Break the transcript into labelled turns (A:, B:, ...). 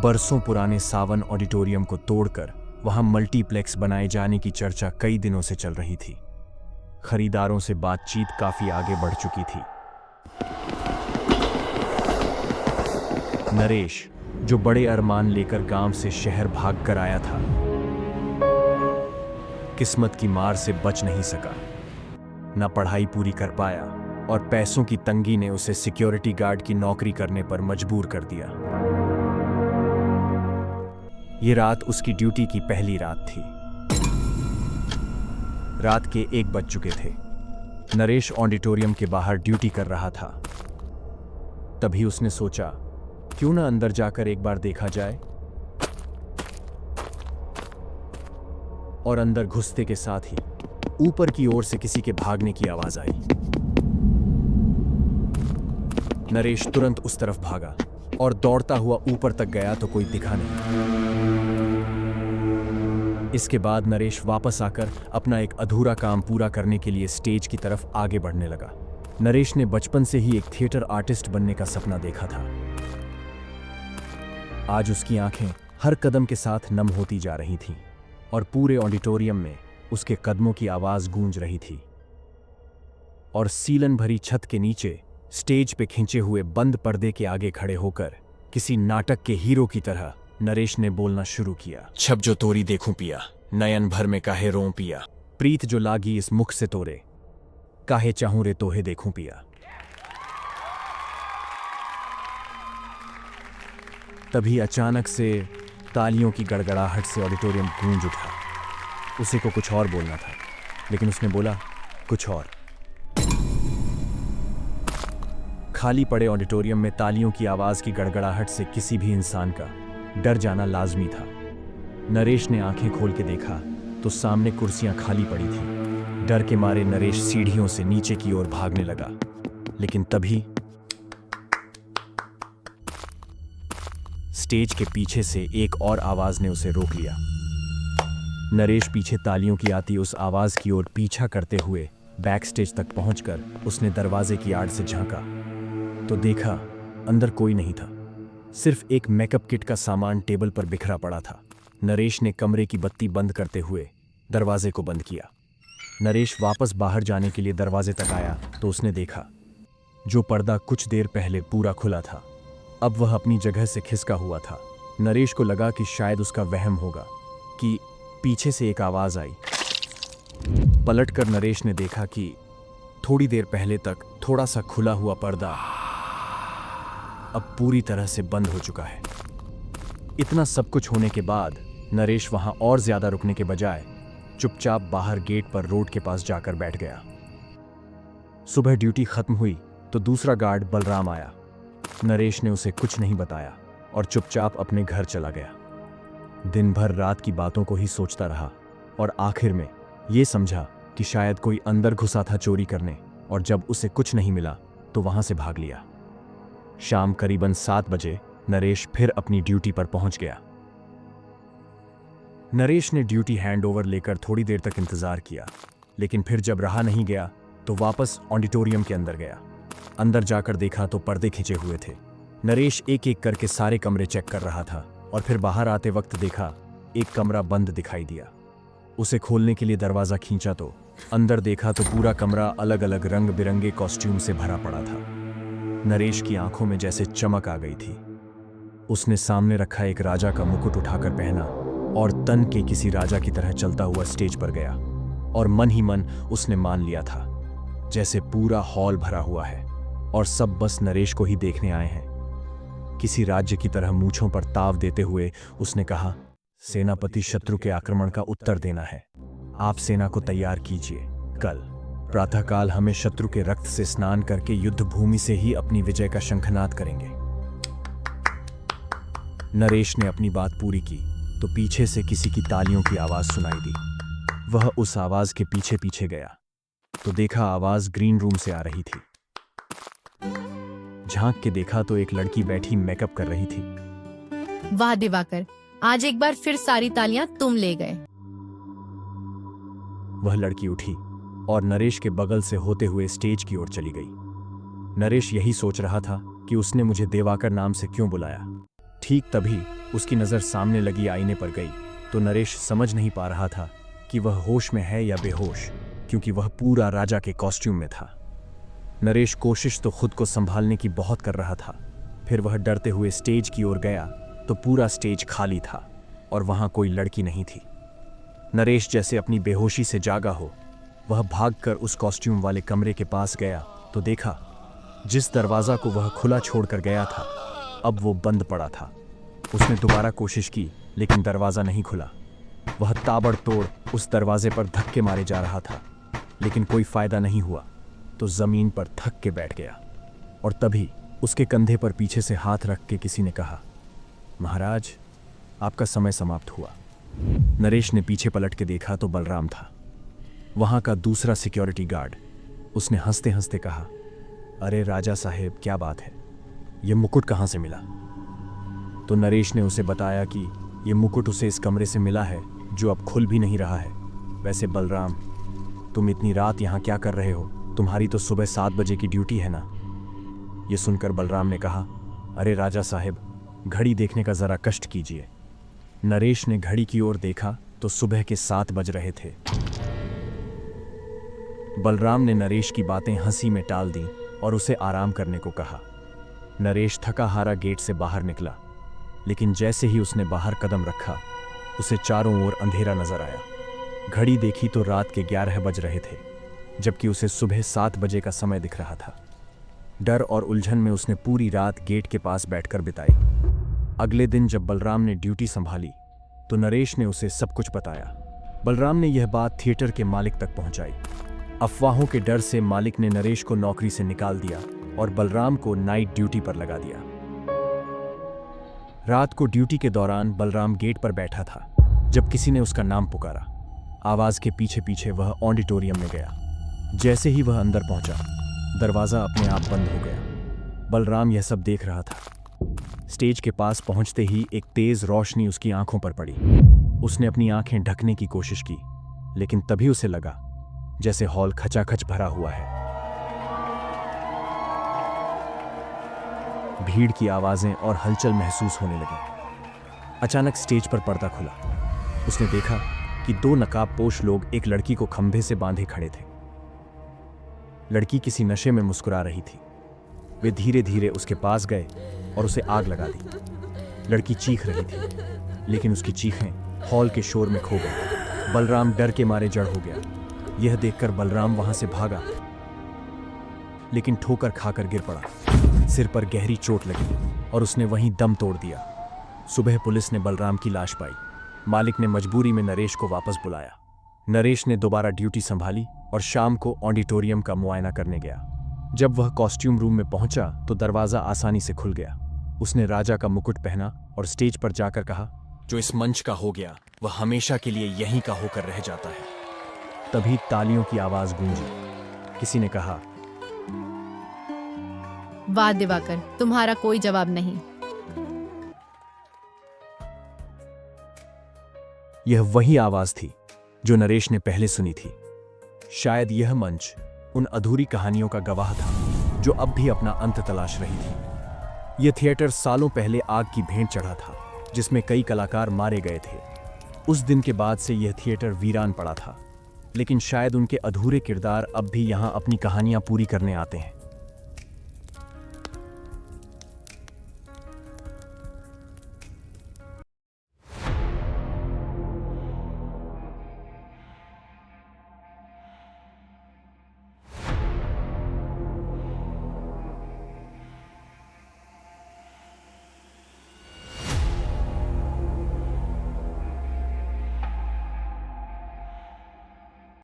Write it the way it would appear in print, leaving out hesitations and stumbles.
A: बरसों पुराने सावन ऑडिटोरियम को तोड़कर वहां मल्टीप्लेक्स बनाए जाने की चर्चा कई दिनों से चल रही थी। खरीदारों से बातचीत काफी आगे बढ़ चुकी थी। नरेश, जो बड़े अरमान लेकर गांव से शहर भाग कर आया था, किस्मत की मार से बच नहीं सका। न पढ़ाई पूरी कर पाया और पैसों की तंगी ने उसे सिक्योरिटी गार्ड की नौकरी करने पर मजबूर कर दिया। यह रात उसकी ड्यूटी की पहली रात थी। रात के 1 बज चुके थे। नरेश ऑडिटोरियम के बाहर ड्यूटी कर रहा था। तभी उसने सोचा, क्यों ना अंदर जाकर एक बार देखा जाए। और अंदर घुसते के साथ ही ऊपर की ओर से किसी के भागने की आवाज आई। नरेश तुरंत उस तरफ भागा और दौड़ता हुआ ऊपर तक गया तो कोई दिखा नहीं। इसके बाद नरेश वापस आकर अपना एक अधूरा काम पूरा करने के लिए स्टेज की तरफ आगे बढ़ने लगा। नरेश ने बचपन से ही एक थिएटर आर्टिस्ट बनने का सपना देखा था। आज उसकी आंखें हर कदम के साथ नम होती जा रही थीं और पूरे ऑडिटोरियम में उसके कदमों की आवाज गूंज रही थी। और सीलन भरी छत के नीचे स्टेज पे खींचे हुए बंद पर्दे के आगे खड़े होकर किसी नाटक के हीरो की तरह नरेश ने बोलना शुरू किया। छब जो तोरी देखूं पिया, नयन भर में काहे रों पिया, प्रीत जो लागी इस मुख से तोरे, काहे चाहूं रे तोहे देखूं पिया। तभी अचानक से तालियों की गड़गड़ाहट से ऑडिटोरियम गूंज उठा। उसे को कुछ और बोलना था, लेकिन उसने बोला कुछ और। खाली पड़े ऑडिटोरियम में तालियों की आवाज की गड़गड़ाहट से किसी भी इंसान का डर जाना लाजमी था। नरेश ने आंखें खोल के देखा तो सामने कुर्सियां खाली पड़ी थी। डर के मारे नरेश सीढ़ियों से नीचे की ओर भागने लगा, लेकिन तभी स्टेज के पीछे से एक और आवाज ने उसे रोक लिया। नरेश पीछे तालियों की आती उस आवाज की ओर पीछा करते हुए बैक स्टेज तक पहुंचकर उसने दरवाजे की आड़ से झांका तो देखा अंदर कोई नहीं था। सिर्फ एक मेकअप किट का सामान टेबल पर बिखरा पड़ा था। नरेश ने कमरे की बत्ती बंद करते हुए दरवाजे को बंद किया। नरेश वापस बाहर जाने के लिए दरवाजे तक आया तो उसने देखा जो पर्दा कुछ देर पहले पूरा खुला था, अब वह अपनी जगह से खिसका हुआ था। नरेश को लगा कि शायद उसका वहम होगा कि पीछे से एक आवाज आई। पलटकर नरेश ने देखा कि थोड़ी देर पहले तक थोड़ा सा खुला हुआ पर्दा अब पूरी तरह से बंद हो चुका है। इतना सब कुछ होने के बाद नरेश वहां और ज्यादा रुकने के बजाय चुपचाप बाहर गेट पर रोड के पास जाकर बैठ गया। सुबह ड्यूटी खत्म हुई तो दूसरा गार्ड बलराम आया। नरेश ने उसे कुछ नहीं बताया और चुपचाप अपने घर चला गया। दिन भर रात की बातों को ही सोचता रहा और आखिर में यह समझा कि शायद कोई अंदर घुसा था चोरी करने, और जब उसे कुछ नहीं मिला तो वहां से भाग लिया। शाम करीबन 7 बजे नरेश फिर अपनी ड्यूटी पर पहुंच गया। नरेश ने ड्यूटी हैंडओवर लेकर थोड़ी देर तक इंतजार किया, लेकिन फिर जब रहा नहीं गया तो वापस ऑडिटोरियम के अंदर गया। अंदर जाकर देखा तो पर्दे खिंचे हुए थे। नरेश एक एक करके सारे कमरे चेक कर रहा था और फिर बाहर आते वक्त देखा एक कमरा बंद दिखाई दिया। उसे खोलने के लिए दरवाजा खींचा तो अंदर देखा तो पूरा कमरा अलग अलग रंग बिरंगे कॉस्ट्यूम से भरा पड़ा था। नरेश की आंखों में जैसे चमक आ गई थी। उसने सामने रखा एक राजा का मुकुट उठाकर पहना और तन के किसी राजा की तरह चलता हुआ स्टेज पर गया। और मन ही मन उसने मान लिया था जैसे पूरा हॉल भरा हुआ है और सब बस नरेश को ही देखने आए हैं। किसी राज्य की तरह मूंछों पर ताव देते हुए उसने कहा, सेनापति शत्रु के आक्रमण का उत्तर देना है। आप सेना को तैयार कीजिए। कल प्रातःकाल हमें शत्रु के रक्त से स्नान करके युद्ध भूमि से ही अपनी विजय का शंखनाद करेंगे। नरेश ने अपनी बात पूरी की तो पीछे से किसी की तालियों की आवाज सुनाई दी। वह उस आवाज के पीछे पीछे गया तो देखा आवाज ग्रीन रूम से आ रही थी। झांक के देखा तो एक लड़की बैठी मेकअप कर रही थी।
B: वाह दिवाकर, आज एक बार फिर सारी तालियां तुम ले गए।
A: वह लड़की उठी और नरेश के बगल से होते हुए स्टेज की ओर चली गई। नरेश यही सोच रहा था कि उसने मुझे देवाकर नाम से क्यों बुलाया। ठीक तभी उसकी नज़र सामने लगी आईने पर गई तो नरेश समझ नहीं पा रहा था कि वह होश में है या बेहोश, क्योंकि वह पूरा राजा के कॉस्ट्यूम में था। नरेश कोशिश तो खुद को संभालने की बहुत कर रहा था। फिर वह डरते हुए स्टेज की ओर गया तो पूरा स्टेज खाली था और वहां कोई लड़की नहीं थी। नरेश जैसे अपनी बेहोशी से जागा हो, वह भागकर उस कॉस्ट्यूम वाले कमरे के पास गया तो देखा जिस दरवाजा को वह खुला छोड़कर गया था अब वो बंद पड़ा था। उसने दोबारा कोशिश की लेकिन दरवाजा नहीं खुला। वह ताबड़तोड़ उस दरवाजे पर धक्के मारे जा रहा था लेकिन कोई फायदा नहीं हुआ तो जमीन पर थक के बैठ गया। और तभी उसके कंधे पर पीछे से हाथ रख के किसी ने कहा, महाराज, आपका समय समाप्त हुआ। नरेश ने पीछे पलट के देखा तो बलराम था, वहां का दूसरा सिक्योरिटी गार्ड। उसने हंसते हंसते कहा, अरे राजा साहेब, क्या बात है, ये मुकुट कहाँ से मिला? तो नरेश ने उसे बताया कि ये मुकुट उसे इस कमरे से मिला है जो अब खुल भी नहीं रहा है। वैसे बलराम, तुम इतनी रात यहाँ क्या कर रहे हो? तुम्हारी तो सुबह 7 बजे की ड्यूटी है ना? ये सुनकर बलराम ने कहा, अरे राजा साहेब, घड़ी देखने का जरा कष्ट कीजिए। नरेश ने घड़ी की ओर देखा तो सुबह के 7 बज रहे थे। बलराम ने नरेश की बातें हंसी में टाल दी और उसे आराम करने को कहा। नरेश थका हारा गेट से बाहर निकला, लेकिन जैसे ही उसने बाहर कदम रखा उसे चारों ओर अंधेरा नजर आया। घड़ी देखी तो रात के 11 बज रहे थे, जबकि उसे सुबह 7 बजे का समय दिख रहा था। डर और उलझन में उसने पूरी रात गेट के पास बैठकर बिताई। अगले दिन जब बलराम ने ड्यूटी संभाली तो नरेश ने उसे सब कुछ बताया। बलराम ने यह बात थिएटर के मालिक तक पहुंचाई। अफवाहों के डर से मालिक ने नरेश को नौकरी से निकाल दिया और बलराम को नाइट ड्यूटी पर लगा दिया। रात को ड्यूटी के दौरान बलराम गेट पर बैठा था जब किसी ने उसका नाम पुकारा। आवाज के पीछे पीछे वह ऑडिटोरियम में गया। जैसे ही वह अंदर पहुंचा, दरवाजा अपने आप बंद हो गया। बलराम यह सब देख रहा था। स्टेज के पास पहुंचते ही एक तेज रोशनी उसकी आंखों पर पड़ी। उसने अपनी आंखें ढकने की कोशिश की, लेकिन तभी उसे लगा जैसे हॉल खचाखच भरा हुआ है। भीड़ की आवाजें और हलचल महसूस होने लगी। अचानक स्टेज पर पर्दा खुला। उसने देखा कि 2 नकाबपोश लोग एक लड़की को खंभे से बांधे खड़े थे। लड़की किसी नशे में मुस्कुरा रही थी। वे धीरे धीरे उसके पास गए और उसे आग लगा दी। लड़की चीख रही थी, लेकिन उसकी चीखें हॉल के शोर में खो गई। बलराम डर के मारे जड़ हो गया। यह देखकर बलराम वहां से भागा, लेकिन ठोकर खाकर गिर पड़ा। सिर पर गहरी चोट लगी और उसने वहीं दम तोड़ दिया। सुबह पुलिस ने बलराम की लाश पाई। मालिक ने मजबूरी में नरेश को वापस बुलाया। नरेश ने दोबारा ड्यूटी संभाली और शाम को ऑडिटोरियम का मुआयना करने गया। जब वह कॉस्ट्यूम रूम में पहुंचा तो दरवाजा आसानी से खुल गया। उसने राजा का मुकुट पहना और स्टेज पर जाकर कहा, जो इस मंच का हो गया वह हमेशा के लिए यहीं का होकर रह जाता है। तभी तालियों की आवाज गूंजी। किसी ने कहा,
B: वाह दिवाकर, तुम्हारा कोई जवाब नहीं।
A: यह वही आवाज थी जो नरेश ने पहले सुनी थी। शायद यह मंच उन अधूरी कहानियों का गवाह था जो अब भी अपना अंत तलाश रही थी। यह थिएटर सालों पहले आग की भेंट चढ़ा था, जिसमें कई कलाकार मारे गए थे। उस दिन के बाद से यह थिएटर वीरान पड़ा था, लेकिन शायद उनके अधूरे किरदार अब भी यहां अपनी कहानियां पूरी करने आते हैं।